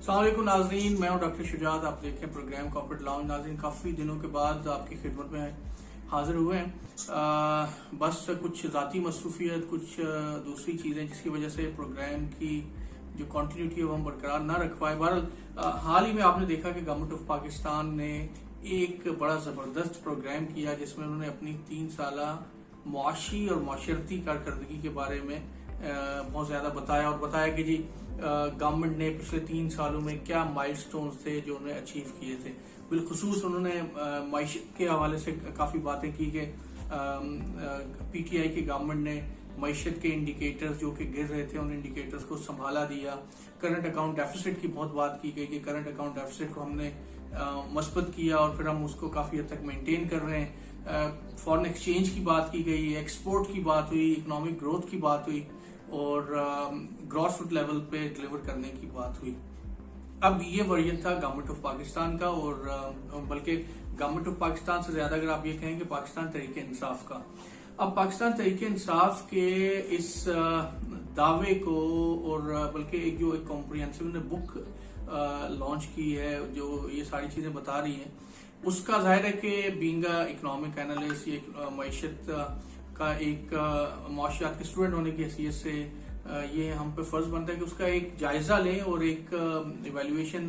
अस्सलाम वालेकुम नाज़रीन, मैं हूं डॉक्टर शुजात। आप देख रहे हैं प्रोग्राम कॉर्पोरेट लाउंज। नाज़रीन, काफ़ी दिनों के बाद आपकी खिदमत में हाजिर हुए हैं। बस कुछ ज़ाती मसरूफियत, कुछ दूसरी चीज़ें जिसकी वजह से प्रोग्राम की जो कंटिन्यूटी है वो हम बरकरार ना रख पाए। बहरहाल हाल ही में आपने देखा कि गवर्नमेंट ऑफ पाकिस्तान ने एक बड़ा ज़बरदस्त प्रोग्राम किया जिसमें उन्होंने अपनी 3 साला मुआशी और माशरती कारकर्दगी के बारे में बहुत ज़्यादा बताया और बताया कि जी गवर्नमेंट ने पिछले 3 सालों में क्या माइलस्टोन्स थे जो उन्होंने अचीव किए थे। बिलखुसूस उन्होंने मईशत के हवाले से काफ़ी बातें की कि पीटीआई की गवर्नमेंट ने मईशत के इंडिकेटर्स जो कि गिर रहे थे उन इंडिकेटर्स को संभाला दिया। करंट अकाउंट डेफिसिट की बहुत बात की गई कि करंट अकाउंट डेफिसिट को हमने मस्बत किया और फिर हम उसको काफ़ी हद तक मेंटेन कर रहे हैं। फॉरेन एक्सचेंज की बात की गई, एक्सपोर्ट की बात हुई, इकोनॉमिक ग्रोथ की बात हुई और ग्रॉस फुट लेवल पे डिलीवर करने की बात हुई। अब ये वर्जन था गवर्नमेंट ऑफ पाकिस्तान का और बल्कि गवर्नमेंट ऑफ पाकिस्तान से ज्यादा अगर आप ये कहें कि पाकिस्तान तहरीक इंसाफ का। अब पाकिस्तान तहरीक इंसाफ के इस दावे को और बल्कि एक कॉम्प्रिहेंसिव ने बुक लॉन्च की है जो ये सारी चीजें बता रही हैं, उसका जाहिर है कि बीइंग इकोनॉमिक एनालिस्ट, ये मईशत का एक माशियात के स्टूडेंट होने की हैसियत से ये हम पे फर्ज बनता है कि उसका एक जायजा लें और एक इवैल्यूएशन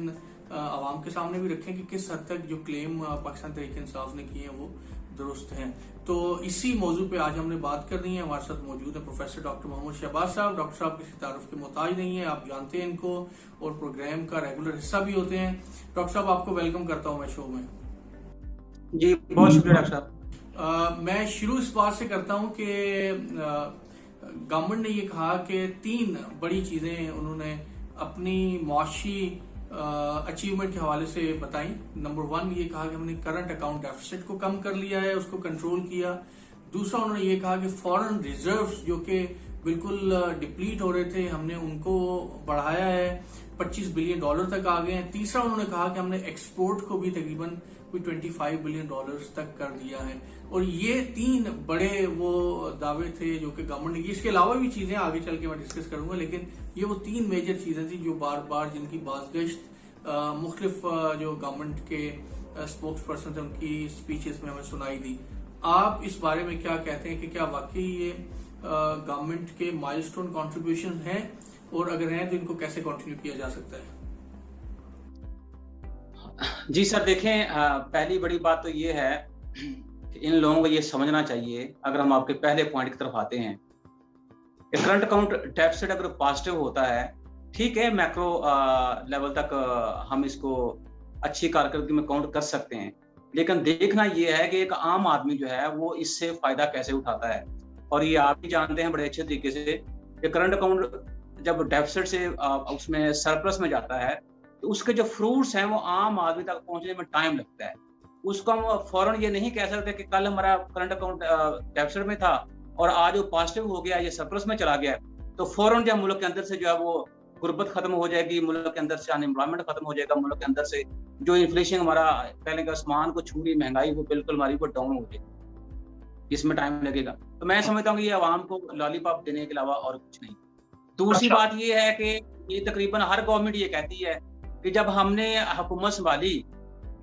आवाम के सामने भी रखें कि किस हद तक जो क्लेम पाकिस्तान तहरीक इंसाफ ने किए हैं वो दुरुस्त हैं। तो इसी मौजू पे आज हमने बात करनी है। हमारे साथ मौजूद है प्रोफेसर डॉक्टर मोहम्मद शहबाज साहब। डॉक्टर साहब किसी तारुफ के मोहताज नहीं है, आप जानते हैं इनको और प्रोग्राम का रेगुलर हिस्सा भी होते हैं। डॉक्टर साहब, आपको वेलकम करता हूँ मैं शो में। जी बहुत शुक्रिया डॉक्टर साहब। मैं शुरू इस बात से करता हूं कि गवर्नमेंट ने ये कहा कि 3 बड़ी चीजें उन्होंने अपनी मुआशी अचीवमेंट के हवाले से बताई। नंबर 1 ये कहा कि हमने करंट अकाउंट डेफिसिट को कम कर लिया है, उसको कंट्रोल किया। दूसरा उन्होंने ये कहा कि फॉरेन रिजर्व्स जो कि बिल्कुल डिप्लीट हो रहे थे हमने उनको बढ़ाया है, $25 बिलियन तक आ गए हैं। तीसरा उन्होंने कहा कि हमने एक्सपोर्ट को भी तकरीबन कोई $25 बिलियन तक कर दिया है। और ये 3 बड़े वो दावे थे जो कि गवर्नमेंट ने की। इसके अलावा भी चीजें आगे चल के मैं डिस्कस करूंगा, लेकिन ये वो 3 मेजर चीजें थी जो बार बार जिनकी बाज़गश्त मुख्तलिफ जो गवर्नमेंट के स्पोक्स पर्सन थे उनकी स्पीचेस में हमें सुनाई दी। आप इस बारे में क्या कहते हैं कि क्या वाकई ये गवर्नमेंट के माइलस्टोन कॉन्ट्रीब्यूशन हैं और अगर हैं तो इनको कैसे कंटिन्यू किया जा सकता है? जी सर, देखें, पहली बड़ी बात तो ये है कि इन लोगों को ये समझना चाहिए, अगर हम आपके पहले पॉइंट की तरफ आते हैं, करंट अकाउंट डेफिसिट अगर पॉजिटिव होता है, ठीक है, मैक्रो लेवल तक हम इसको अच्छी कारकर्दगी में काउंट कर सकते हैं, लेकिन देखना ये है कि एक आम आदमी जो है वो इससे फायदा कैसे उठाता है। और ये आप भी जानते हैं बड़े अच्छे तरीके से कि करंट अकाउंट जब डेफिसिट से उसमें सरप्लस में जाता है तो उसके जो फ्रूट्स हैं वो आम आदमी तक पहुंचने में टाइम लगता है। उसको हम फौरन ये नहीं कह सकते कि कल हमारा करंट अकाउंट डेफिसिट में था और आज वो पॉजिटिव हो गया, ये सरप्लस में चला गया, तो फौरन जो मुल्क के अंदर से जो है वो गुर्बत खत्म हो जाएगी, मुल्क के अंदर से अनएम्प्लॉयमेंट खत्म हो जाएगा, मुल्क के अंदर से जो इन्फ्लेशन हमारा पहले का आसमान को छू रही महंगाई वो बिल्कुल हमारी वो डाउन हो जाएगी, इसमें टाइम लगेगा। तो मैं समझता हूँ कि ये आवाम को लॉलीपॉप देने के अलावा और कुछ नहीं। दूसरी बात ये है कि ये तकरीबन हर गवर्नमेंट ये कहती है कि जब हमने हुकूमत संभाली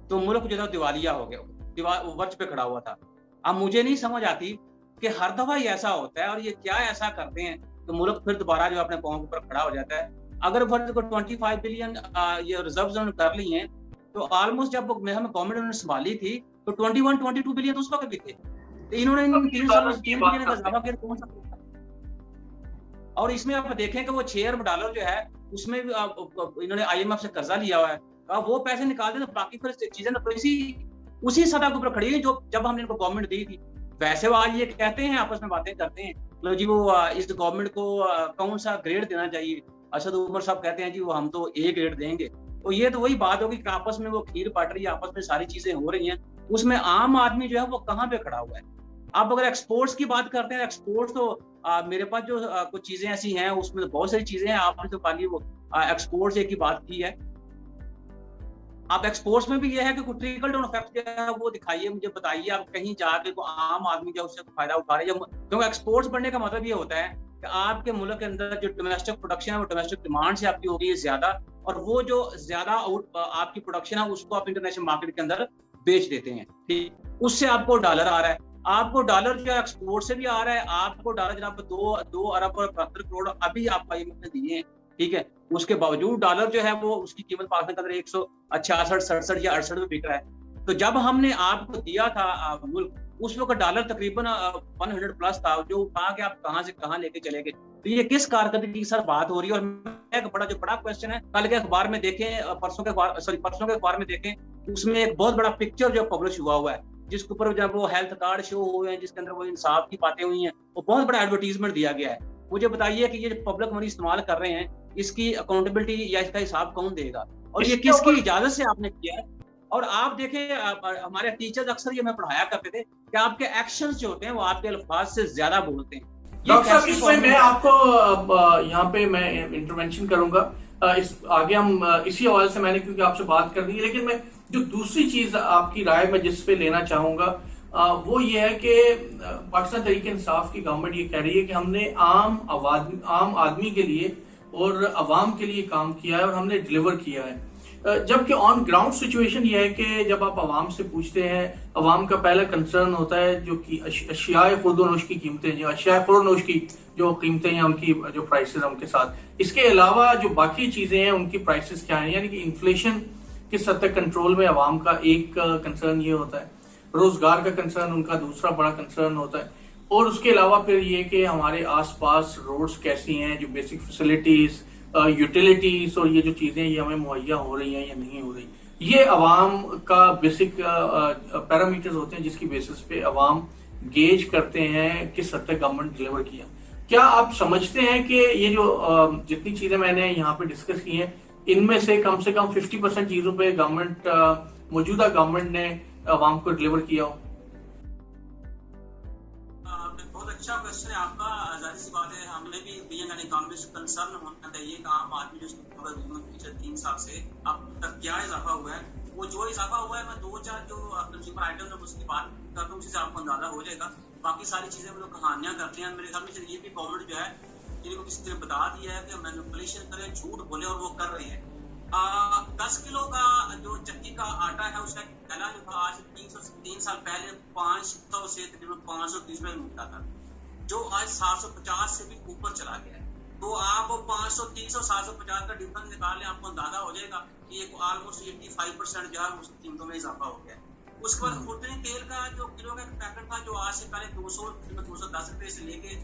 तो मुल्क जो था दिवालिया हो गया, दीवार वर्च पे खड़ा हुआ था। अब मुझे नहीं समझ आती कि हर दफा ये ऐसा होता है और ये क्या ऐसा करते हैं तो मुल्क फिर दोबारा जो अपने पांव के ऊपर खड़ा हो जाता है। अगर वर्ष को 25 बिलियन ये रिजर्व उन्होंने कर ली हैं तो ऑलमोस्ट जब हम गवर्नमेंट उन्होंने संभाली थी तो 21-22 बिलियन उस वक्त भी थे। तो इन्होंने इन 3 सालों में 3 बिलियन का इजाफा किया, कौन सा? और इसमें आप देखें कि वो $6 अरब जो है उसमें इन्होंने IMF से कर्जा लिया हुआ है, वो पैसे निकाल दे तो बाकी फिर चीजें तो उसी सतह के ऊपर खड़ी है जो जब हमने इनको गवर्नमेंट दी थी। वैसे वो आज ये कहते हैं, आपस में बातें करते हैं, लो जी वो इस गवर्नमेंट को कौन सा ग्रेड देना चाहिए। असद उमर साहब कहते हैं जी वो हम तो A ग्रेड देंगे। तो ये तो वही बात होगी कि आपस में वो खीर पाट रही है, आपस में सारी चीजें हो रही हैं, उसमें आम आदमी जो है वो कहाँ पे खड़ा हुआ है। आप अगर एक्सपोर्ट्स की बात करते हैं, एक्सपोर्ट्स तो मेरे पास जो कुछ चीजें ऐसी हैं उसमें तो बहुत सारी चीजें हैं। आपने तो खाली वो एक्सपोर्ट्स एक ही बात की है। आप एक्सपोर्ट्स में भी ये है कि कुछ ट्रिकल डाउन इफेक्ट जो है वो दिखाइए, मुझे बताइए, आप कहीं जाके को आम आदमी जो उससे फायदा उठा रहे हैं। क्योंकि एक्सपोर्ट्स बढ़ने का मतलब ये होता है कि आपके मुल्क के अंदर जो डोमेस्टिक प्रोडक्शन है वो डोमेस्टिक डिमांड से आपकी हो गई है ज्यादा, और वो जो ज्यादा आपकी प्रोडक्शन है उसको आप इंटरनेशनल मार्केट के अंदर बेच देते हैं, ठीक। उससे आपको डॉलर आ रहा है, आपको डॉलर जो है एक्सपोर्ट से भी आ रहा है, आपको डॉलर जनाब 2 अरब और 72 करोड़ अभी आपको IMF ने दिए हैं, ठीक है। उसके बावजूद डॉलर जो है वो उसकी कीमत पाकिस्तान के अंदर 166, 67 या 68 में बिक रहा है। तो जब हमने आपको दिया था मुल्क, उस वक्त डॉलर तकरीबन 100 प्लस था, जो कहा कि आप कहां से कहां लेके चले गए। तो ये किस कारकर्दगी की सर बात हो रही है। और एक बड़ा क्वेश्चन है, कल के अखबार में देखें, परसों के अखबार में देखें, उसमें एक बहुत बड़ा पिक्चर जो पब्लिश हुआ है, जिसके ऊपर जब वो हेल्थ कार्ड शो हुए हैं, जिसके अंदर वो इंसाफ की बातें हुई हैं, वो बहुत बड़ा एडवर्टीजमेंट दिया गया है। मुझे बताइए कि ये जो पब्लिक मनी इस्तेमाल कर रहे हैं, इसकी अकाउंटेबिलिटी या इसका हिसाब कौन देगा, और ये किसकी इजाजत से आपने किया है। और आप देखें, हमारे टीचर्स अक्सर ये हमें पढ़ाया करते थे कि आपके एक्शंस जो होते हैं वो आपके अल्फाज से ज्यादा बोलते हैं। डॉक्टर साहब, इसमें मैं आपको यहाँ पे मैं इंटरवेंशन करूंगा। आगे हम इसी हवाले से मैंने क्योंकि आपसे बात कर दी है, लेकिन मैं जो दूसरी चीज आपकी राय में जिस पे लेना चाहूंगा वो ये है कि पाकिस्तान तहरीक इंसाफ की गवर्नमेंट ये कह रही है कि हमने आम आदमी के लिए और अवाम के लिए काम किया है और हमने डिलीवर किया है। जबकि ऑन ग्राउंड सिचुएशन ये है कि जब आप अवाम से पूछते हैं, अवाम का पहला कंसर्न होता है जो कि अशियाए खुर्दोनोश की कीमतें, जो अशियाए खुर्दोनोश की जो कीमतें हैं, उनकी जो प्राइसेस हैं उनके साथ, इसके अलावा जो बाकी चीजें हैं उनकी प्राइसेस क्या हैं, यानी कि इन्फ्लेशन किस हद तक कंट्रोल में अवाम का एक कंसर्न ये होता है, रोजगार का कंसर्न उनका दूसरा बड़ा कंसर्न होता है, और उसके अलावा फिर ये कि हमारे आसपास रोड्स कैसी हैं, जो बेसिक फैसिलिटीज, यूटिलिटीज और ये जो चीजें ये हमें मुहैया हो रही हैं या नहीं हो रही, ये अवाम का बेसिक पैरामीटर्स होते हैं जिसकी बेसिस पे अवाम गेज करते हैं किस हद तक गवर्नमेंट डिलीवर किया। क्या आप समझते हैं कि ये जो जितनी चीजें मैंने यहाँ पे डिस्कस की हैं, इनमें से कम 50% चीजों पे गवर्नमेंट, मौजूदा गवर्नमेंट ने अवाम को डिलीवर किया हो? बहुत अच्छा क्वेश्चन है आपका। जाहिर सी बात है, हमने भी बीइंग एन इकोनॉमिस्ट कंसर्न होना चाहिए कि आम आदमी जो पिछले 3 साल से अब तक क्या इजाफा हुआ है। वो जो इजाफा हुआ है, मैं 2-4 जो कंज्यूमर आइटम है उसकी बात करता हूँ, उससे आपको अंदाजा हो जाएगा। बाकी सारी चीजें वो लोग कहानियां करते हैं। मेरे ख्याल में ये भी गवर्नमेंट जो है, इनको किसी ने बता दिया है कि मैनिपुलेशन करें, झूठ बोले, और वो कर रहे हैं। 10 किलो का जो चक्की का आटा है, उसका पहला जो था आज 3 साल पहले 500 से तकरीबन 530 में मिलता था, जो आज 750 से भी ऊपर चला गया है। तो आप 500, 300, 750 का डिफरेंस निकाल लें, आपको अंदाजा हो जाएगा कि एक ऑलमोस्ट 85% जो है उसकी कीमतों में इजाफा हो गया है। उसके बाद खुर्दनी तेल का जो किलो का पैकेट था, जो आज से पहले 210 रुपए से लेके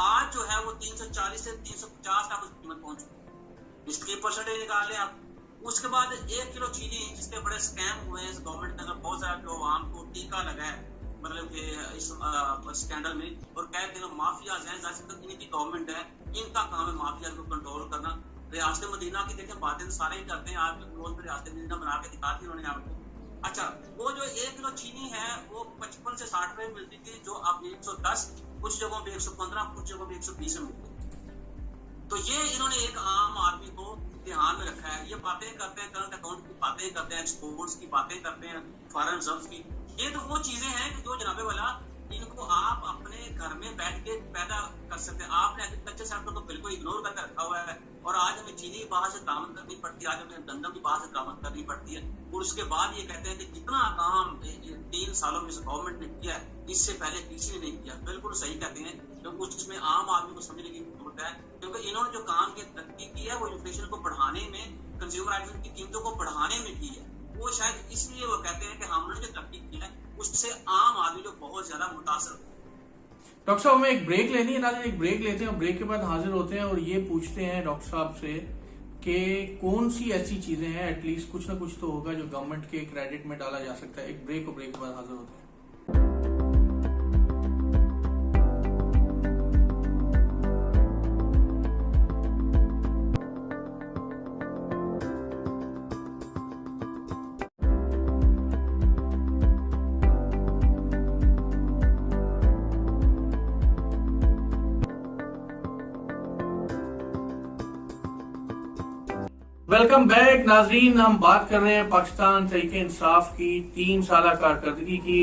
आज जो है वो 340 से 350 तक उसकी कीमत पहुंच चुकी है। इसकी परसेंटेज निकाल लें आप। उसके बाद 1 किलो चीनी, जिसके बड़े स्कैम हुए हैं इस गवर्नमेंट के अंदर, बहुत सारा जो आवाम को टीका लगा है मतलब कि इस स्कैंडल में, और कहते हैं माफियाज हैं, इनकी गवर्नमेंट है, इनका काम है माफिया को कंट्रोल करना। रियासत मदीना की देखें, बातें तो सारे ही करते हैं, आप रोज में रियासत मदीना बना के दिखाती उन्होंने आपको। अच्छा, वो जो 1 किलो चीनी है वो 55 से 60 रुपए मिलती थी, जो अब 110, कुछ जगहों पे 115, कुछ जगहों पे 120 में मिलती है। तो ये इन्होंने एक आम आदमी को ध्यान में रखा है। ये बातें करते हैं, करंट अकाउंट की बातें करते हैं, एक्सपोर्ट्स की बातें करते हैं, फॉरेन रिजर्व की। ये तो वो चीजें हैं कि जो जनाबे वाला इनको आप अपने घर में बैठ के पैदा कर सकते हैं। आपने एग्रीकल्चर सेक्टर को बिल्कुल इग्नोर करके रखा हुआ है, और आज हमें चीनी बाहर से बरामद करनी पड़ती है, आज हमें गंदम भी बाहर से बरामद करनी पड़ती है। और उसके बाद ये कहते हैं कि जितना काम 3 सालों में गवर्नमेंट ने किया है, इससे पहले किसी ने नहीं किया। बिल्कुल सही कहते हैं, क्योंकि उसमें आम आदमी को समझने की जरूरत है, क्योंकि इन्होंने जो काम की तरक्की की है वो इन्फ्लेशन को बढ़ाने में, कंज्यूमर आइटम की कीमतों को बढ़ाने में की है। वो शायद इसलिए वो कहते हैं कि हमने जो तरक्की की है उससे आम आदमी जो बहुत ज्यादा मुतासर। डॉक्टर साहब, हमें एक ब्रेक लेनी है ना, एक ब्रेक लेते हैं और ब्रेक के बाद हाजिर होते हैं और ये पूछते हैं डॉक्टर साहब से कि कौन सी ऐसी चीजें हैं, एटलीस्ट कुछ ना कुछ तो होगा जो गवर्नमेंट के क्रेडिट में डाला जा सकता है। एक ब्रेक और ब्रेक के बाद हाजिर होते हैं। वेलकम बैक नाजरीन। हम बात कर रहे हैं पाकिस्तान तहरीक इंसाफ की 3 साल कारकर्दगी की,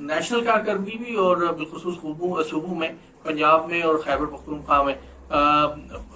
नेशनल कारकर्दगी भी और बिलखुसूस सूबों में, पंजाब में और खैबर पख्तूनख्वा में।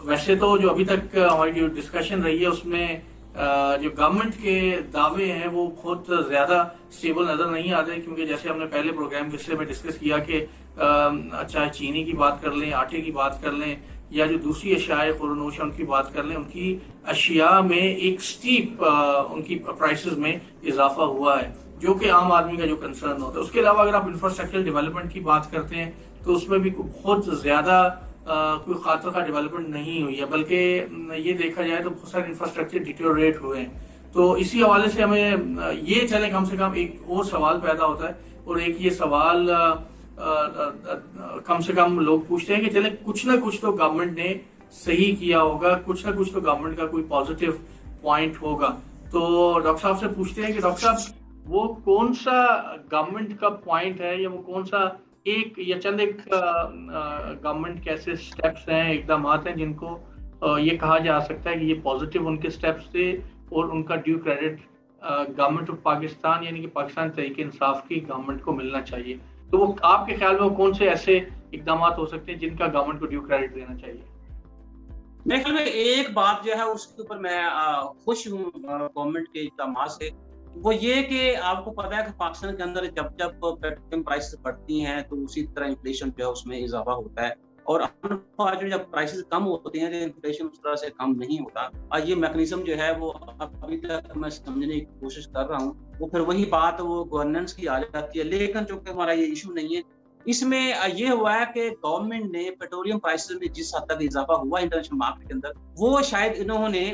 वैसे तो जो अभी तक हमारी जो डिस्कशन रही है उसमें जो गवर्नमेंट के दावे हैं वो बहुत ज्यादा स्टेबल नजर नहीं आते, क्योंकि जैसे हमने पहले प्रोग्राम के हिस्से में डिस्कस किया कि चाहे चीनी की बात कर लें, आटे की बात कर लें, या जो दूसरी अशियाए खुरनोश उनकी बात कर लें, उनकी अशिया में एक स्टीप उनकी प्राइसेस में इजाफा हुआ है, जो कि आम आदमी का जो कंसर्न होता है। उसके अलावा अगर आप इंफ्रास्ट्रक्चर डेवलपमेंट की बात करते हैं तो उसमें भी बहुत ज्यादा कोई खातर का डेवलपमेंट नहीं हुई है, बल्कि ये देखा जाए तो बहुत सारे इंफ्रास्ट्रक्चर डिटेरियोरेट हुए हैं। तो इसी हवाले से हमें ये चले कम से कम एक और सवाल पैदा होता है, और एक ये सवाल कम से कम लोग पूछते हैं कि चले कुछ ना कुछ तो गवर्नमेंट ने सही किया होगा, कुछ ना कुछ तो गवर्नमेंट का कोई पॉजिटिव पॉइंट होगा। तो डॉक्टर साहब से पूछते हैं कि डॉक्टर साहब वो कौन सा गवर्नमेंट का पॉइंट है, या वो कौन सा एक या चंद एक गवर्नमेंट के ऐसे स्टेप्स हैं, इकदाम हैं जिनको ये कहा जा सकता है कि ये पॉजिटिव उनके स्टेप्स थे और उनका due credit government of Pakistan यानी कि पाकिस्तान तहरीक इंसाफ की गवर्नमेंट को मिलना चाहिए। तो वो आपके ख्याल में वो कौन से ऐसे इकदाम हो सकते हैं जिनका गवर्नमेंट को ड्यू क्रेडिट देना चाहिए? मेरे ख्याल में एक बात जो है उसके ऊपर मैं खुश हूँ गवर्नमेंट के इकदाम से, वो ये कि आपको पता है कि पाकिस्तान के अंदर जब जब पेट्रोलियम प्राइसेस बढ़ती हैं तो उसी तरह इन्फ्लेशन जो है उसमें इजाफा होता है, और जब प्राइसेस कम होते हैं तो इन्फ्लेशन उस तरह से कम नहीं होता। और ये मैकेनिज्म जो है वो अभी तक मैं समझने की कोशिश कर रहा हूँ, वो फिर वही बात वो गवर्नेंस की आ जाती है। लेकिन जो कि हमारा ये इशू नहीं है, इसमें ये हुआ है कि गवर्नमेंट ने पेट्रोलियम प्राइसेस में जिस हद तक इजाफा हुआ इंटरनेशनल मार्केट के अंदर, वो शायद इन्होंने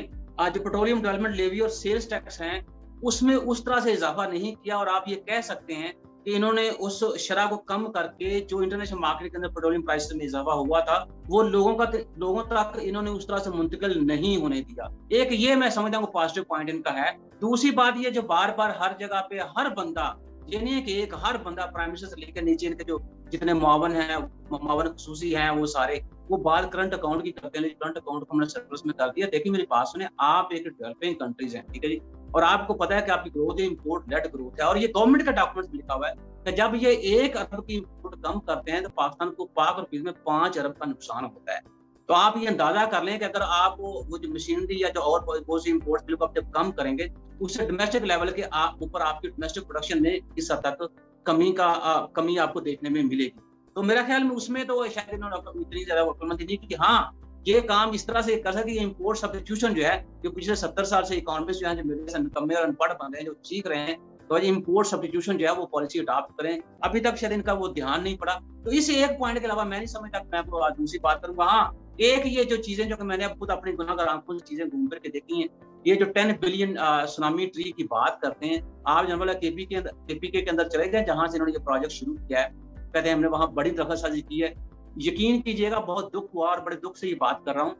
जो पेट्रोलियम डेवलपमेंट लेवी और सेल्स टैक्स हैं उसमें उस तरह से इजाफा नहीं किया। और आप ये कह सकते हैं कि इन्होंने उस शरह को कम करके जो इंटरनेशनल मार्केट के अंदर पेट्रोलियम प्राइस में इजाफा हुआ था वो लोगों तक इन्होंने उस तरह से मुंतकिल नहीं होने दिया। एक ये मैं समझता हूँ पॉजिटिव पॉइंट इनका है। दूसरी बात ये जो बार बार हर जगह पे हर बंदा, ये नहीं है कि एक हर बंदा प्राइम मिनिस्टर से लेकर नीचे इनके जो जितने मुआवन हैं, मुआवन खुसूसी हैं, वो सारे वो बात करंट अकाउंट की करते हैं। करंट अकाउंट को हमने सरप्लस में कर दिया। देखिए मेरी बात सुने, आप एक डेवलपिंग कंट्रीज हैं, ठीक है जी, और आपको पता है कि आपकी ग्रोथ इंपोर्ट नेट ग्रोथ है, और ये गवर्नमेंट का डॉक्यूमेंट लिखा हुआ है कि जब ये 1 अरब की इंपोर्ट कम करते हैं तो पाकिस्तान को पाक रुपीज में 5 अरब का नुकसान होता है। तो आप ये अंदाजा कर लें कि अगर आप वो जो मशीनरी या जो और बहुत सी इंपोर्ट बिल को आप जब कम करेंगे, उससे डोमेस्टिक लेवल के ऊपर आपकी डोमेस्टिक प्रोडक्शन में इस हद तक कमी आपको देखने में मिलेगी। तो मेरा ख्याल में उसमें तो शायद इन्होंने इतनी ज्यादा वक्लमंदी नहीं की कि हाँ ये काम इस तरह से कर सके। इंपोर्ट सब्स्टिट्यूशन जो है, जो पिछले 70 साल से इकोनॉमिस्ट जो है, जो मेरे से निकम्मे और अनपढ़ बन रहे हैं, जो सीख रहे हैं, तो इंपोर्ट सब्स्टिट्यूशन जो है वो पॉलिसी अडॉप्ट करें। अभी तक शायद इनका वो ध्यान नहीं पड़ा। तो इस एक पॉइंट के अलावा मैं नहीं समझता। मैं आपको आज दूसरी बात करूंगा। हाँ, एक ये जो चीजें जो कि मैंने खुद अपनी गुनाहगार आंखों से चीजें घूम करके देखी हैं, ये जो 10 बिलियन सुनामी ट्री की बात करते हैं, आप जनरल केपीके के अंदर चले गए जहां से इन्होंने ये प्रोजेक्ट शुरू किया है, कहते हैं हमने वहां बड़ी दखलअंदाजी की है। यकीन कीजिएगा बहुत दुख हुआ, और बड़े दुख से ये बात कर रहा हूँ,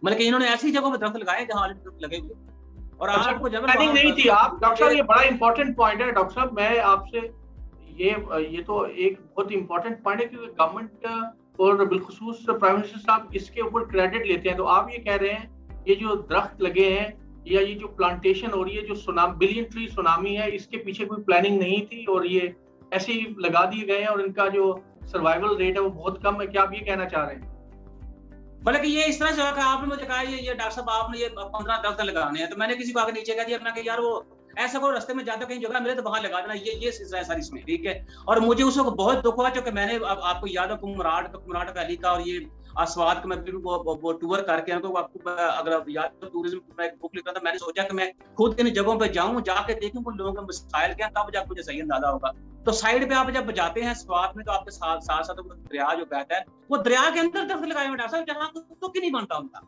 मतलब कि इन्होंने ऐसी जगह पर दरख्त लगाए जहां ऑलरेडी दरख्त लगे हुए, और आपको जब प्लानिंग नहीं थी। आप डॉक्टर साहब, ये बड़ा इंपॉर्टेंट पॉइंट है डॉक्टर साहब, मैं आपसे ये तो एक बहुत इंपॉर्टेंट पॉइंट है, क्योंकि गवर्नमेंट और बिलखुसूस प्राइम मिनिस्टर साहब इसके ऊपर क्रेडिट लेते हैं। तो आप ये कह रहे हैं ये जो दरख्त लगे हैं या ये जो प्लांटेशन हो रही है, जो बिलियन ट्री सुनामी है, इसके पीछे कोई प्लानिंग नहीं थी और ये ऐसे ही लगा दिए गए हैं और इनका जो सर्वाइवल रेट है वो बहुत कम है? क्या आप ये कहना चाह रहे हैं? बल्कि ये इस तरह से होगा, आपने मुझे कहा ये डॉक्टर साहब आपने ये 15 दरख्त लगाने हैं, तो मैंने किसी को आगे नीचे कह दिया, मैं यार वो ऐसा कोई रास्ते में जाता कहीं जगह मिले तो वहां लगा देना, ये सिलसिला है सारी इसमें, ठीक है। और मुझे उस वक्त बहुत दुख हुआ, क्योंकि मैंने आपको याद है कुमराट वैली का और ये आस्वाद का मैं वो टूर करके, तो आपको अगर याद तो टूरिज्म में एक बुक लिख रहा था, मैंने सोचा कि मैं खुद इन जगहों पे जाऊं, जाके देखूं उन लोगों के मसाइल क्या, तब जाकर मुझे सही अंदाजा होगा। तो साइड पे आप जब जाते हैं स्वाद में, तो आपके साथ साथ दरिया जो बहता है, वो दरिया के अंदर दरख्त लगाए हुए डॉक्टर साहब, जहाँ तो नहीं बनता उनका,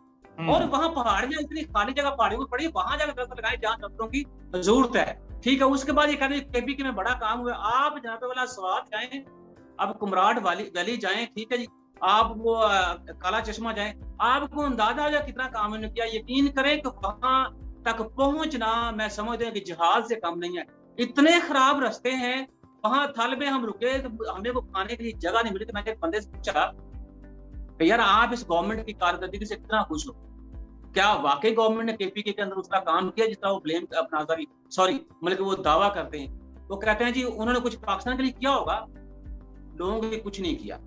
और वहां पहाड़ियां, इतनी खाली जगह पहाड़ियों में पड़ी, वहां जाकर दरख्त लगाए जहाँ दरख्तों की जरूरत है, ठीक है। उसके बाद ये कहते हैं केपीके में बड़ा काम हुआ, आप जहाँ पे वाला स्वाद जाए, आप कुमराट वैली जाए, ठीक है जी, आप वो काला चश्मा जाए, आपको अंदाजा हो जाए कितना काम इन्होंने किया। यकीन करें कि वहां तक पहुंचना मैं समझता हूँ कि जहाज से कम नहीं है। इतने खराब रास्ते हैं, वहां थल में हम रुके तो हमें वो खाने के लिए जगह नहीं मिली। तो मैंने एक बंदे से पूछा यार आप इस गवर्नमेंट की कारकर्दगी से कितना खुश हो, क्या वाकई गवर्नमेंट ने केपीके के अंदर उसका काम किया जितना वो ब्लेम अपना मतलब वो दावा करते हैं। वो कहते हैं जी उन्होंने कुछ पाकिस्तान के लिए किया होगा, लोगों के लिए कुछ नहीं किया।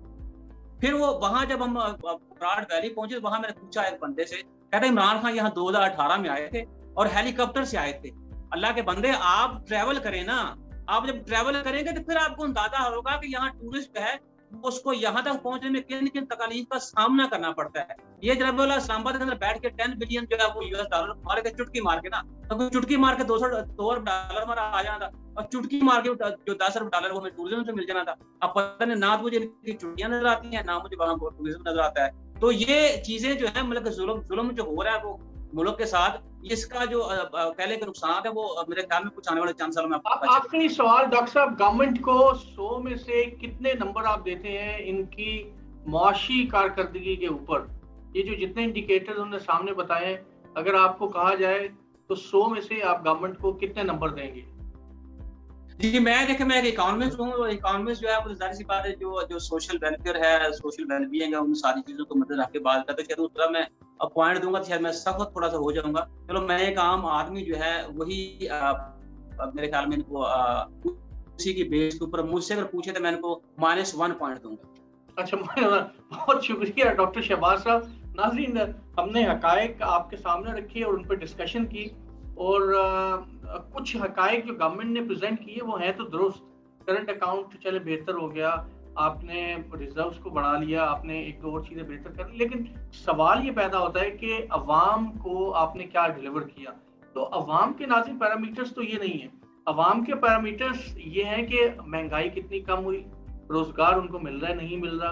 फिर वो वहां जब हम ब्राड वैली पहुंचे, वहां मैंने पूछा एक बंदे से, कहते इमरान खान यहाँ 2018 में आए थे और हेलीकॉप्टर से आए थे। अल्लाह के बंदे, आप ट्रैवल करें ना, आप जब ट्रैवल करेंगे तो फिर आपको अंदाजा होगा कि यहाँ टूरिस्ट है, उसको यहाँ तक पहुंचने में किन किन तकलीफ का सामना करना पड़ता है। ये जब बोला इस्लामाबाद के अंदर बैठ के 10 बिलियन जो है वो US डॉलर मारे थे चुटकी मार के ना, तो चुटकी मार के 200 $2 हमारा आ जाना था, और चुटकी मार के जो $10 वो हमें टूरिज्म से मिल जाना था। अब पता नहीं, ना मुझे इनकी चुटकियां नजर आती हैं, ना मुझे वहां टूरिज्म नजर आता है। तो ये चीजें जो है, मतलब जुल्म जो हो रहा है वो मुल्क के साथ, इसका जो कह लें कि नुकसान है, वो मेरे ख्याल में कुछ आने वाले 5 सालों में आपको आखिरी सवाल डॉक्टर साहब, गवर्नमेंट को 100 में से कितने नंबर आप देते हैं इनकी मुआशी कारकर्दगी के ऊपर? ये जो जितने इंडिकेटर्स उन्होंने सामने बताए, अगर आपको कहा जाए तो 100 में से आप गवर्नमेंट को कितने नंबर देंगे? जी, मैं एक इकोनॉमिस्ट हूँ, और इकोनॉमिस्ट जो है वो जाहिर सी बात है, जो सोशल वेलफेयर है, सोशल वेलबीइंग है, उन सारी चीजों को मद्देनजर रख के बात करते हैं। शायद उस तरह मैं पॉइंट दूंगा तो शायद मैं सख्त थोड़ा सा हो जाऊंगा। चलो, मैं एक आम आदमी जो है वही मेरे ख्याल में इनको उसी की बेस के ऊपर मुझसे अगर पूछे तो मैं इनको -1 पॉइंट दूंगा। अच्छा, बहुत शुक्रिया डॉक्टर शहबाज साहब। नाज़रीन, हमने हकायक आपके सामने रखी और उन पर डिस्कशन की, और कुछ हकायक जो गवर्नमेंट ने प्रेजेंट किए वो हैं तो दुरुस्त। करंट अकाउंट चले बेहतर हो गया, आपने रिजर्व्स को बढ़ा लिया, आपने एक दो और चीज़ें बेहतर कर ली, लेकिन सवाल ये पैदा होता है कि अवाम को आपने क्या डिलीवर किया। तो अवाम के नाज़रीन पैरामीटर्स तो ये नहीं है। अवाम के पैरामीटर्स ये हैं कि महंगाई कितनी कम हुई, रोजगार उनको मिल रहा है नहीं मिल रहा,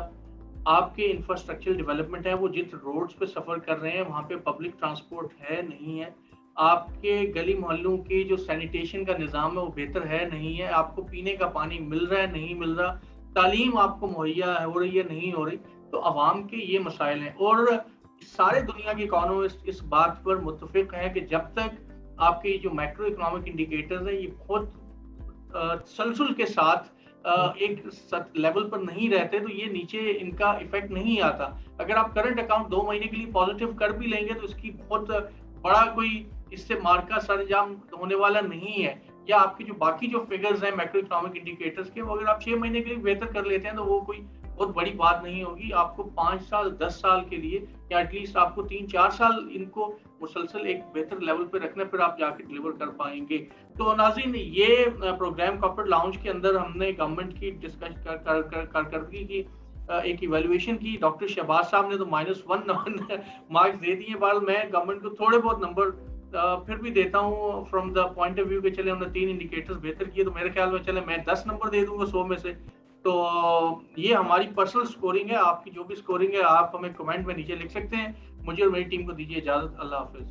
आपके इंफ्रास्ट्रक्चरल डेवलपमेंट है, वो जिस रोड्स पे सफ़र कर रहे हैं वहाँ पे पब्लिक ट्रांसपोर्ट है नहीं है, आपके गली मोहल्लों की जो सैनिटेशन का निज़ाम है वो बेहतर है नहीं है, आपको पीने का पानी मिल रहा है नहीं मिल रहा, तालीम आपको मुहैया हो रही है नहीं हो रही। तो अवाम के ये मसाइल हैं, और सारे दुनिया के इकोनॉमिस्ट इस बात पर मुत्तफिक हैं कि जब तक आपके जो मैक्रो इकोनॉमिक इंडिकेटर्स हैं ये बहुत तसलसल के साथ एक लेवल पर नहीं रहते तो ये नीचे इनका इफेक्ट नहीं आता। अगर आप करंट अकाउंट 2 महीने के लिए पॉजिटिव कर भी लेंगे तो इसकी बहुत बड़ा कोई इससे मार्का सरंजाम होने वाला नहीं है, या आपकी जो बाकी जो फिगर्स हैं मैक्रो इकोनॉमिक इंडिकेटर्स के, वो अगर आप 6 महीने के लिए बेहतर कर लेते हैं तो वो कोई बहुत बड़ी बात नहीं होगी। आपको 5 साल 10 साल के लिए, या एटलीस्ट आपको 3-4 साल इनको मुसलसल एक बेहतर लेवल पे रखना, फिर आप जाके डिलीवर कर पाएंगे। तो नाज़रीन, ये प्रोग्राम कॉर्पोरेट लाउंज के अंदर हमने गवर्नमेंट की डिस्कस कारकर्दगी की एक इवेल्युएशन की। डॉक्टर शहबाज साहब ने तो -1 मार्क्स दे दिए। बार मैं गवर्नमेंट को थोड़े बहुत नंबर फिर भी देता हूँ from the point of view के, चले हमने 3 इंडिकेटर्स बेहतर किए तो मेरे ख्याल में चले मैं 10 नंबर दे दूंगा 100 में से। तो ये हमारी पर्सनल स्कोरिंग है, आपकी जो भी स्कोरिंग है आप हमें कमेंट में नीचे लिख सकते हैं। मुझे और मेरी टीम को दीजिए इजाजत। अल्लाह हाफिज।